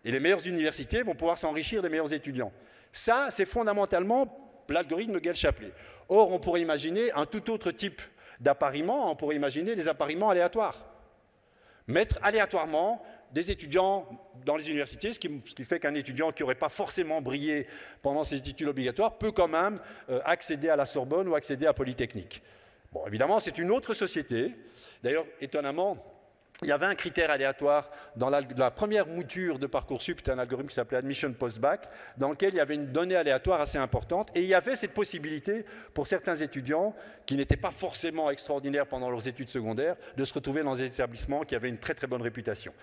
Et les meilleures universités vont pouvoir s'enrichir des meilleurs étudiants. Ça, c'est fondamentalement l'algorithme Gale-Shapley. Or, on pourrait imaginer un tout autre type d'appariement, on pourrait imaginer des appariements aléatoires. Mettre aléatoirement des étudiants dans les universités, ce qui fait qu'un étudiant qui n'aurait pas forcément brillé pendant ses études obligatoires peut quand même accéder à la Sorbonne ou accéder à Polytechnique. Bon, évidemment, c'est une autre société. D'ailleurs, étonnamment, il y avait un critère aléatoire dans la première mouture de Parcoursup, c'était un algorithme qui s'appelait Admission Post-Bac, dans lequel il y avait une donnée aléatoire assez importante, et il y avait cette possibilité pour certains étudiants qui n'étaient pas forcément extraordinaires pendant leurs études secondaires, de se retrouver dans des établissements qui avaient une très très bonne réputation.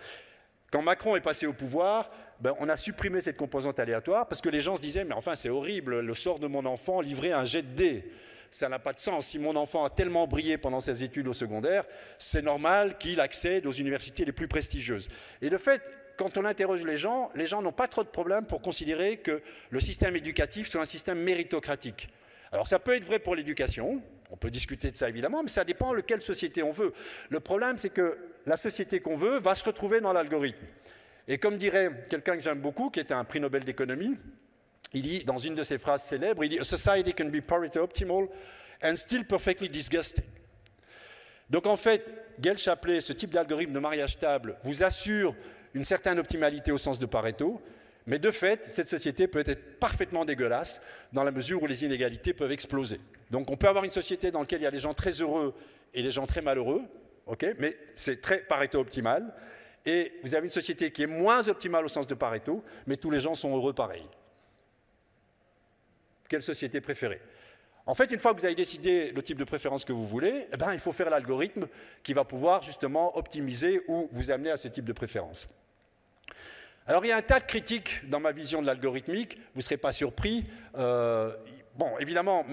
Quand Macron est passé au pouvoir, on a supprimé cette composante aléatoire parce que les gens se disaient « mais enfin c'est horrible, le sort de mon enfant livré à un jet de dés ». Ça n'a pas de sens. Si mon enfant a tellement brillé pendant ses études au secondaire, c'est normal qu'il accède aux universités les plus prestigieuses. Et de fait, quand on interroge les gens n'ont pas trop de problème pour considérer que le système éducatif soit un système méritocratique. Alors ça peut être vrai pour l'éducation, on peut discuter de ça évidemment, mais ça dépend de quelle société on veut. Le problème, c'est que la société qu'on veut va se retrouver dans l'algorithme. Et comme dirait quelqu'un que j'aime beaucoup, qui est un prix Nobel d'économie, il dit, dans une de ses phrases célèbres, il dit « A society can be Pareto optimal and still perfectly disgusting ». Donc en fait, Gale-Shapley, ce type d'algorithme de mariage stable, vous assure une certaine optimalité au sens de Pareto, mais de fait, cette société peut être parfaitement dégueulasse dans la mesure où les inégalités peuvent exploser. Donc on peut avoir une société dans laquelle il y a des gens très heureux et des gens très malheureux, okay, mais c'est très Pareto optimal, et vous avez une société qui est moins optimale au sens de Pareto, mais tous les gens sont heureux pareil. Quelle société préférée? En fait, une fois que vous avez décidé le type de préférence que vous voulez, il faut faire l'algorithme qui va pouvoir justement optimiser ou vous amener à ce type de préférence. Alors, il y a un tas de critiques dans ma vision de l'algorithmique, vous ne serez pas surpris. Bon, évidemment,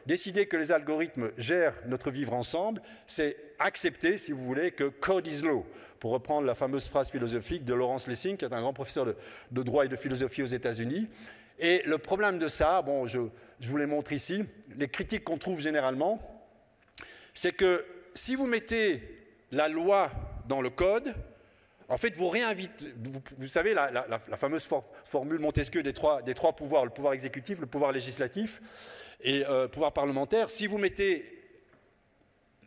décider que les algorithmes gèrent notre vivre ensemble, c'est accepter, si vous voulez, que code is law, pour reprendre la fameuse phrase philosophique de Lawrence Lessig, qui est un grand professeur de droit et de philosophie aux États-Unis. Et le problème de ça, bon, je vous les montre ici, les critiques qu'on trouve généralement, c'est que si vous mettez la loi dans le code, en fait, vous réinvitez, vous savez, la fameuse formule Montesquieu des trois pouvoirs, le pouvoir exécutif, le pouvoir législatif et le pouvoir parlementaire, si vous mettez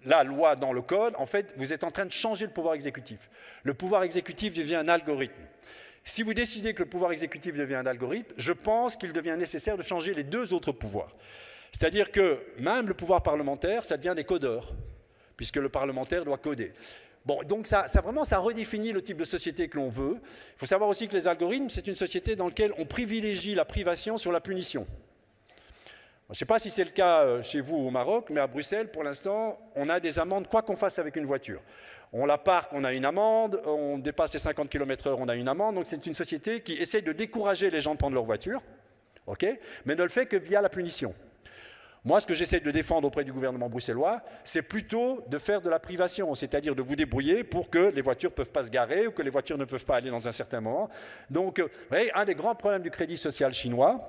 la loi dans le code, en fait, vous êtes en train de changer le pouvoir exécutif. Le pouvoir exécutif devient un algorithme. Si vous décidez que le pouvoir exécutif devient un algorithme, je pense qu'il devient nécessaire de changer les deux autres pouvoirs. C'est-à-dire que même le pouvoir parlementaire, ça devient des codeurs, puisque le parlementaire doit coder. Bon, donc ça redéfinit le type de société que l'on veut. Il faut savoir aussi que les algorithmes, c'est une société dans laquelle on privilégie la privation sur la punition. Je ne sais pas si c'est le cas chez vous au Maroc, mais à Bruxelles, pour l'instant, on a des amendes quoi qu'on fasse avec une voiture. On la parque, on a une amende, on dépasse les 50 km/h, on a une amende. Donc c'est une société qui essaie de décourager les gens de prendre leur voiture, okay, mais ne le fait que via la punition. Moi, ce que j'essaie de défendre auprès du gouvernement bruxellois, c'est plutôt de faire de la privation, c'est-à-dire de vous débrouiller pour que les voitures ne peuvent pas se garer ou que les voitures ne peuvent pas aller dans un certain moment. Donc, vous voyez, un des grands problèmes du crédit social chinois,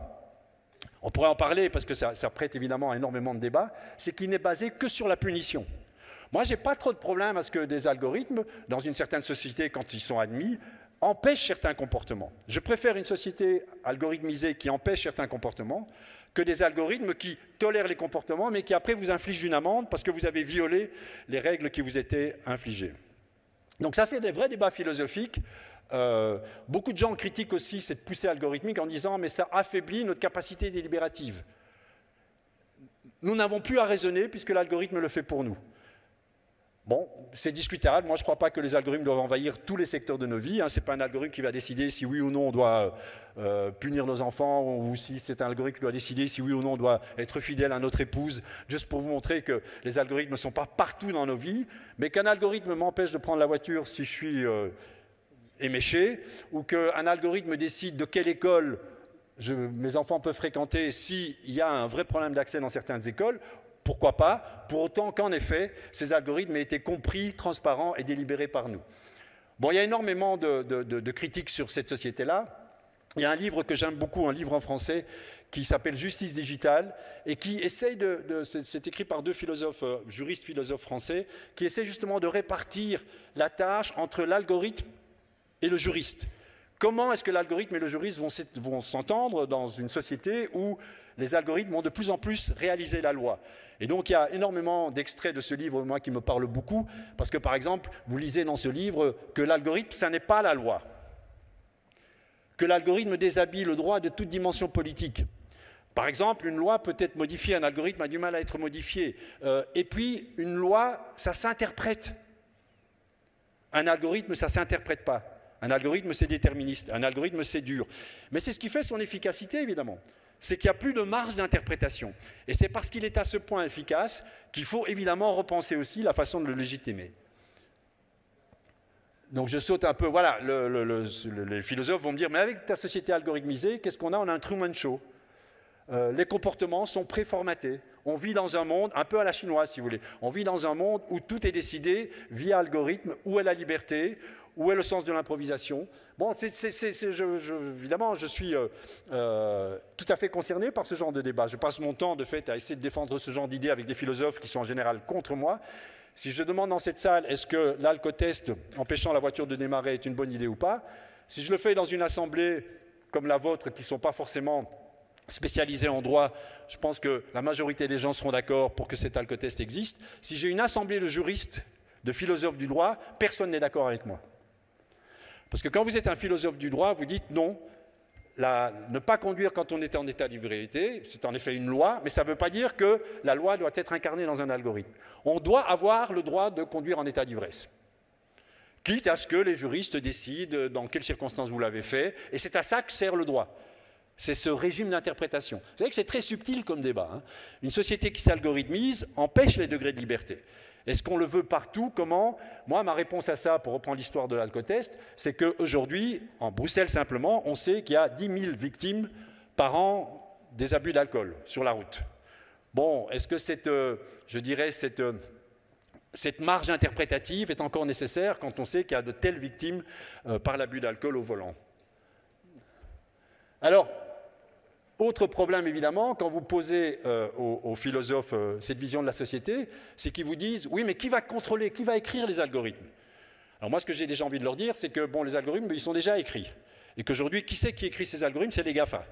on pourrait en parler parce que ça prête évidemment à énormément de débats, c'est qu'il n'est basé que sur la punition. Moi, je n'ai pas trop de problème à ce que des algorithmes, dans une certaine société, quand ils sont admis, empêchent certains comportements. Je préfère une société algorithmisée qui empêche certains comportements que des algorithmes qui tolèrent les comportements, mais qui après vous infligent une amende parce que vous avez violé les règles qui vous étaient infligées. Donc ça, c'est des vrais débats philosophiques. Beaucoup de gens critiquent aussi cette poussée algorithmique en disant « mais ça affaiblit notre capacité délibérative ». Nous n'avons plus à raisonner puisque l'algorithme le fait pour nous. Bon, c'est discutable. Moi, je ne crois pas que les algorithmes doivent envahir tous les secteurs de nos vies. Ce n'est pas un algorithme qui va décider si oui ou non on doit punir nos enfants, ou si c'est un algorithme qui doit décider si oui ou non on doit être fidèle à notre épouse, juste pour vous montrer que les algorithmes ne sont pas partout dans nos vies, mais qu'un algorithme m'empêche de prendre la voiture si je suis éméché, ou qu'un algorithme décide de quelle école mes enfants peuvent fréquenter s'il y a un vrai problème d'accès dans certaines écoles. Pourquoi pas, pour autant qu'en effet, ces algorithmes aient été compris, transparents et délibérés par nous. Bon, il y a énormément de critiques sur cette société-là. Il y a un livre que j'aime beaucoup, un livre en français, qui s'appelle « Justice digitale » et qui essaye c'est écrit par deux philosophes, juristes philosophes français, qui essaient justement de répartir la tâche entre l'algorithme et le juriste. Comment est-ce que l'algorithme et le juriste vont s'entendre dans une société où les algorithmes vont de plus en plus réaliser la loi? Et donc, il y a énormément d'extraits de ce livre, moi, qui me parlent beaucoup, parce que, par exemple, vous lisez dans ce livre que l'algorithme, ça n'est pas la loi, que l'algorithme déshabille le droit de toute dimension politique. Par exemple, une loi peut être modifiée, un algorithme a du mal à être modifié. Et puis, une loi, ça s'interprète. Un algorithme, ça ne s'interprète pas. Un algorithme, c'est déterministe. Un algorithme, c'est dur. Mais c'est ce qui fait son efficacité, évidemment. C'est qu'il n'y a plus de marge d'interprétation. Et c'est parce qu'il est à ce point efficace qu'il faut évidemment repenser aussi la façon de le légitimer. Donc je saute un peu, voilà, les philosophes vont me dire, mais avec ta société algorithmisée, qu'est-ce qu'on a? On a un Truman Show. Les comportements sont préformatés. On vit dans un monde, un peu à la chinoise si vous voulez, on vit dans un monde où tout est décidé via algorithme, où est la liberté, où est le sens de l'improvisation. Bon, évidemment, je suis tout à fait concerné par ce genre de débat. Je passe mon temps, de fait, à essayer de défendre ce genre d'idées avec des philosophes qui sont en général contre moi. Si je demande dans cette salle, est-ce que l'alcotest empêchant la voiture de démarrer est une bonne idée ou pas? Si je le fais dans une assemblée comme la vôtre, qui ne sont pas forcément spécialisés en droit, je pense que la majorité des gens seront d'accord pour que cet alcotest existe. Si j'ai une assemblée de juristes, de philosophes du droit, personne n'est d'accord avec moi. Parce que quand vous êtes un philosophe du droit, vous dites non, ne pas conduire quand on est en état d'ivresse, c'est en effet une loi, mais ça ne veut pas dire que la loi doit être incarnée dans un algorithme. On doit avoir le droit de conduire en état d'ivresse. Quitte à ce que les juristes décident dans quelles circonstances vous l'avez fait, et c'est à ça que sert le droit. C'est ce régime d'interprétation. Vous savez que c'est très subtil comme débat. Hein. Une société qui s'algorithmise empêche les degrés de liberté. Est-ce qu'on le veut partout? Comment? Moi, ma réponse à ça, pour reprendre l'histoire de l'alcotest, c'est qu'aujourd'hui, en Bruxelles simplement, on sait qu'il y a 10 000 victimes par an des abus d'alcool sur la route. Bon, est-ce que cette marge interprétative est encore nécessaire quand on sait qu'il y a de telles victimes par l'abus d'alcool au volant? Alors, autre problème, évidemment, quand vous posez aux philosophes cette vision de la société, c'est qu'ils vous disent « oui, mais qui va contrôler, qui va écrire les algorithmes ?» Alors moi, ce que j'ai déjà envie de leur dire, c'est que bon, les algorithmes, ils sont déjà écrits. Et qu'aujourd'hui, qui c'est qui écrit ces algorithmes? C'est les GAFA.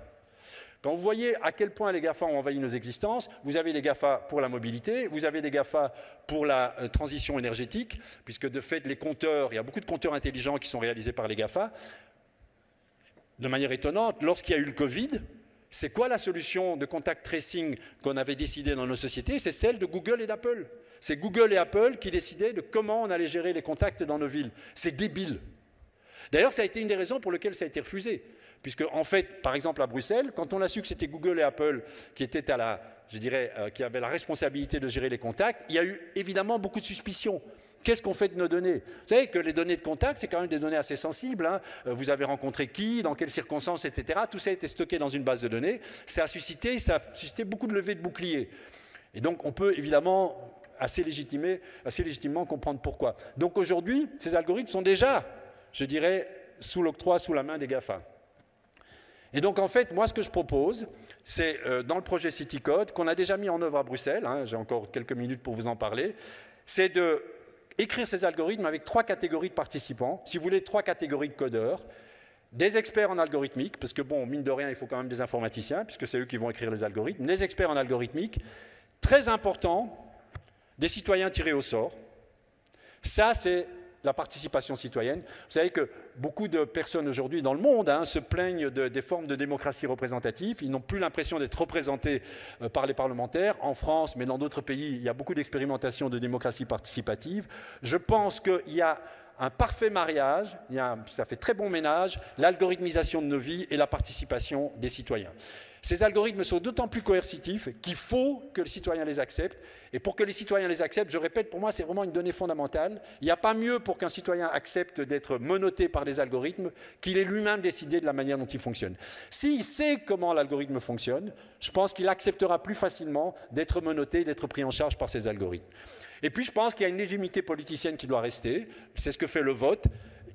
Quand vous voyez à quel point les GAFA ont envahi nos existences, vous avez les GAFA pour la mobilité, vous avez les GAFA pour la transition énergétique, puisque de fait, les compteurs, il y a beaucoup de compteurs intelligents qui sont réalisés par les GAFA. De manière étonnante, lorsqu'il y a eu le Covid, c'est quoi la solution de contact tracing qu'on avait décidé dans nos sociétés? C'est celle de Google et d'Apple. C'est Google et Apple qui décidaient de comment on allait gérer les contacts dans nos villes. C'est débile. D'ailleurs, ça a été une des raisons pour lesquelles ça a été refusé. Puisque, en fait, par exemple à Bruxelles, quand on a su que c'était Google et Apple qui étaient qui avaient la responsabilité de gérer les contacts, il y a eu évidemment beaucoup de suspicions. Qu'est-ce qu'on fait de nos données? Vous savez que les données de contact, c'est quand même des données assez sensibles. Hein. Vous avez rencontré qui, dans quelles circonstances, etc. Tout ça a été stocké dans une base de données. Ça a suscité beaucoup de levées de boucliers. Et donc, on peut évidemment assez légitimement comprendre pourquoi. Donc aujourd'hui, ces algorithmes sont déjà, je dirais, sous l'octroi, sous la main des GAFA. Et donc, en fait, moi, ce que je propose, c'est dans le projet CityCode, qu'on a déjà mis en œuvre à Bruxelles, hein, j'ai encore quelques minutes pour vous en parler, c'est d'écrire ces algorithmes avec 3 catégories de participants, si vous voulez 3 catégories de codeurs, des experts en algorithmique, parce que bon, mine de rien, il faut quand même des informaticiens, puisque c'est eux qui vont écrire les algorithmes, des experts en algorithmique, très important, des citoyens tirés au sort. Ça, c'est la participation citoyenne. Vous savez que beaucoup de personnes aujourd'hui dans le monde se plaignent des formes de démocratie représentative. Ils n'ont plus l'impression d'être représentés par les parlementaires. En France, mais dans d'autres pays, il y a beaucoup d'expérimentations de démocratie participative. Je pense qu'il y a un parfait mariage, ça fait très bon ménage, l'algorithmisation de nos vies et la participation des citoyens. Ces algorithmes sont d'autant plus coercitifs qu'il faut que les citoyens les acceptent. Et pour que les citoyens les acceptent, je répète, pour moi, c'est vraiment une donnée fondamentale. Il n'y a pas mieux pour qu'un citoyen accepte d'être menotté par des algorithmes qu'il ait lui-même décidé de la manière dont il fonctionne. S'il sait comment l'algorithme fonctionne, je pense qu'il acceptera plus facilement d'être menotté, d'être pris en charge par ces algorithmes. Et puis, je pense qu'il y a une légitimité politicienne qui doit rester. C'est ce que fait le vote.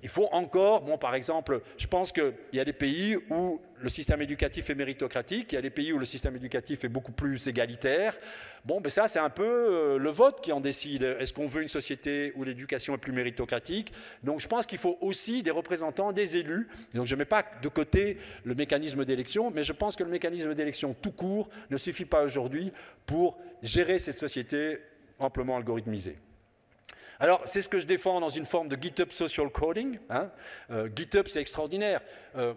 Il faut encore, par exemple, je pense qu'il y a des pays où le système éducatif est méritocratique, il y a des pays où le système éducatif est beaucoup plus égalitaire. Ça, c'est un peu le vote qui en décide. Est-ce qu'on veut une société où l'éducation est plus méritocratique? Donc, je pense qu'il faut aussi des représentants, des élus. Donc, je ne mets pas de côté le mécanisme d'élection, mais je pense que le mécanisme d'élection tout court ne suffit pas aujourd'hui pour gérer cette société amplement algorithmisée. Alors, c'est ce que je défends dans une forme de GitHub Social Coding. GitHub, c'est extraordinaire.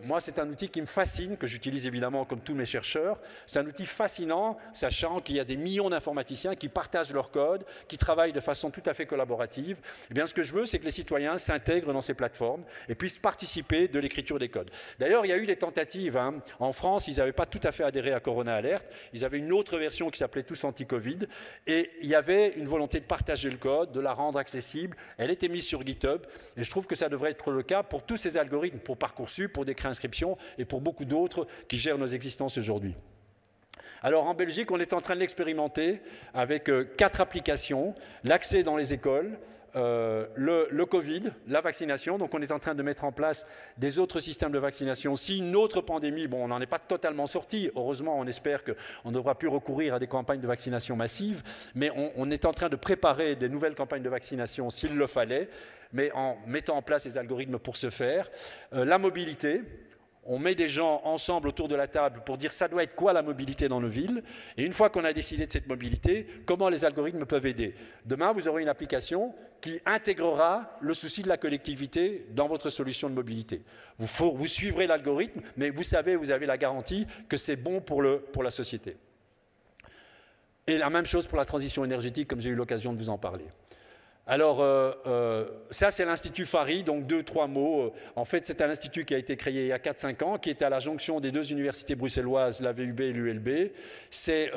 Moi, c'est un outil qui me fascine, que j'utilise évidemment comme tous mes chercheurs. C'est un outil fascinant, sachant qu'il y a des millions d'informaticiens qui partagent leur code, qui travaillent de façon tout à fait collaborative. Eh bien, ce que je veux, c'est que les citoyens s'intègrent dans ces plateformes et puissent participer de l'écriture des codes. D'ailleurs, il y a eu des tentatives. En France, ils n'avaient pas tout à fait adhéré à Corona Alert. Ils avaient une autre version qui s'appelait Tous Anti-Covid. Et il y avait une volonté de partager le code, de la rendre accessible. Elle était mise sur GitHub et je trouve que ça devrait être le cas pour tous ces algorithmes, pour Parcoursup, pour Décret Inscription et pour beaucoup d'autres qui gèrent nos existences aujourd'hui. Alors en Belgique, on est en train de l'expérimenter avec 4 applications, l'accès dans les écoles, le Covid, la vaccination. Donc on est en train de mettre en place des autres systèmes de vaccination. Si une autre pandémie, on n'en est pas totalement sorti, heureusement on espère qu'on ne devra plus recourir à des campagnes de vaccination massives, mais on est en train de préparer des nouvelles campagnes de vaccination s'il le fallait, mais en mettant en place les algorithmes pour ce faire. La mobilité. On met des gens ensemble autour de la table pour dire ça doit être quoi la mobilité dans nos villes. Et une fois qu'on a décidé de cette mobilité, comment les algorithmes peuvent aider. Demain, vous aurez une application qui intégrera le souci de la collectivité dans votre solution de mobilité. Vous suivrez l'algorithme, mais vous savez, vous avez la garantie que c'est bon pour la société. Et la même chose pour la transition énergétique, comme j'ai eu l'occasion de vous en parler. Alors, ça, c'est l'Institut Fari, donc 2-3 mots. En fait, c'est un institut qui a été créé il y a 4-5 ans, qui est à la jonction des 2 universités bruxelloises, la VUB et l'ULB. C'est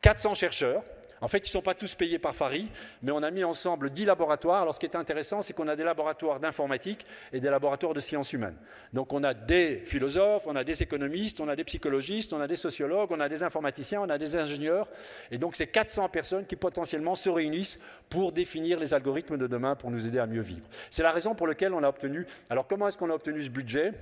400 chercheurs. En fait, ils ne sont pas tous payés par Fari, mais on a mis ensemble 10 laboratoires. Alors, ce qui est intéressant, c'est qu'on a des laboratoires d'informatique et des laboratoires de sciences humaines. Donc, on a des philosophes, on a des économistes, on a des psychologistes, on a des sociologues, on a des informaticiens, on a des ingénieurs. Et donc, c'est 400 personnes qui potentiellement se réunissent pour définir les algorithmes de demain pour nous aider à mieux vivre. C'est la raison pour laquelle on a obtenu... Alors, comment est-ce qu'on a obtenu ce budget ?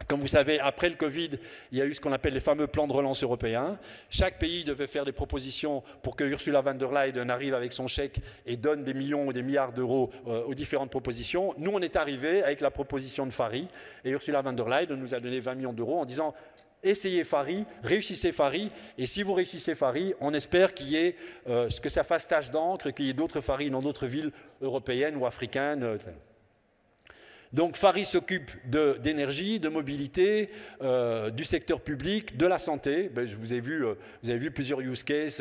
Comme vous savez, après le Covid, il y a eu ce qu'on appelle les fameux plans de relance européens. Chaque pays devait faire des propositions pour que Ursula von der Leyen arrive avec son chèque et donne des millions ou des milliards d'euros aux différentes propositions. Nous, on est arrivés avec la proposition de Fari et Ursula von der Leyen nous a donné 20 millions d'euros en disant « Essayez Fari, réussissez Fari, et si vous réussissez Fari, on espère qu'il y ait que ça fasse tache d'encre, qu'il y ait d'autres Fari dans d'autres villes européennes ou africaines. » Donc Fari s'occupe d'énergie, de mobilité, du secteur public, de la santé. Vous avez vu plusieurs use cases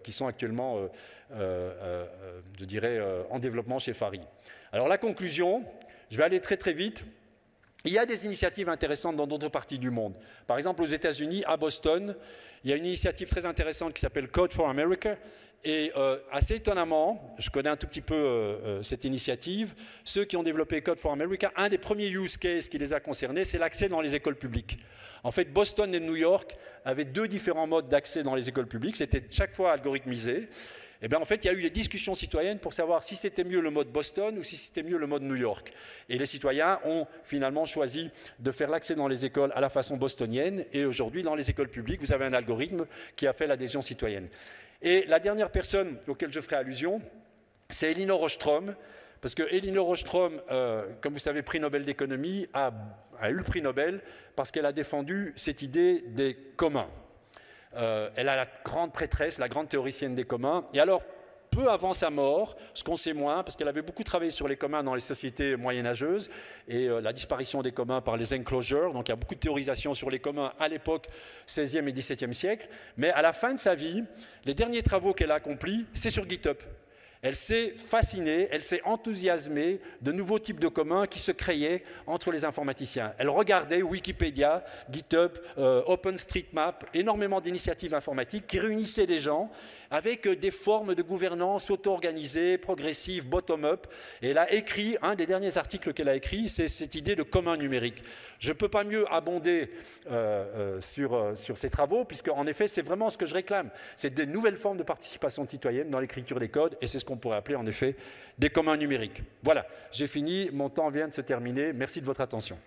qui sont actuellement, je dirais, en développement chez Fari. Alors la conclusion, je vais aller très très vite. Il y a des initiatives intéressantes dans d'autres parties du monde. Par exemple, aux États-Unis, à Boston, il y a une initiative très intéressante qui s'appelle Code for America. Et assez étonnamment, je connais un tout petit peu cette initiative, ceux qui ont développé Code for America, un des premiers use cases qui les a concernés, c'est l'accès dans les écoles publiques. En fait, Boston et New York avaient 2 différents modes d'accès dans les écoles publiques, c'était chaque fois algorithmisé. Et bien en fait, il y a eu des discussions citoyennes pour savoir si c'était mieux le mode Boston ou si c'était mieux le mode New York. Et les citoyens ont finalement choisi de faire l'accès dans les écoles à la façon bostonienne. Et aujourd'hui, dans les écoles publiques, vous avez un algorithme qui a fait l'adhésion citoyenne. Et la dernière personne auquel je ferai allusion, c'est Elinor Ostrom. Parce que Elinor Ostrom, comme vous savez, prix Nobel d'économie, a eu le prix Nobel parce qu'elle a défendu cette idée des communs. Elle a la grande prêtresse, la grande théoricienne des communs. Et alors, peu avant sa mort, ce qu'on sait moins, parce qu'elle avait beaucoup travaillé sur les communs dans les sociétés moyenâgeuses et la disparition des communs par les enclosures. Donc il y a beaucoup de théorisation sur les communs à l'époque 16e et 17e siècle. Mais à la fin de sa vie, les derniers travaux qu'elle a accomplis, c'est sur GitHub. Elle s'est fascinée, elle s'est enthousiasmée de nouveaux types de communs qui se créaient entre les informaticiens. Elle regardait Wikipédia, GitHub, OpenStreetMap, énormément d'initiatives informatiques qui réunissaient des gens avec des formes de gouvernance auto-organisée, progressive, bottom-up. Et elle a écrit, un des derniers articles qu'elle a écrit, c'est cette idée de commun numérique. Je ne peux pas mieux abonder sur ces travaux, puisque en effet, c'est vraiment ce que je réclame. C'est des nouvelles formes de participation citoyenne dans l'écriture des codes, et c'est ce qu'on pourrait appeler en effet des communs numériques. Voilà, j'ai fini, mon temps vient de se terminer. Merci de votre attention.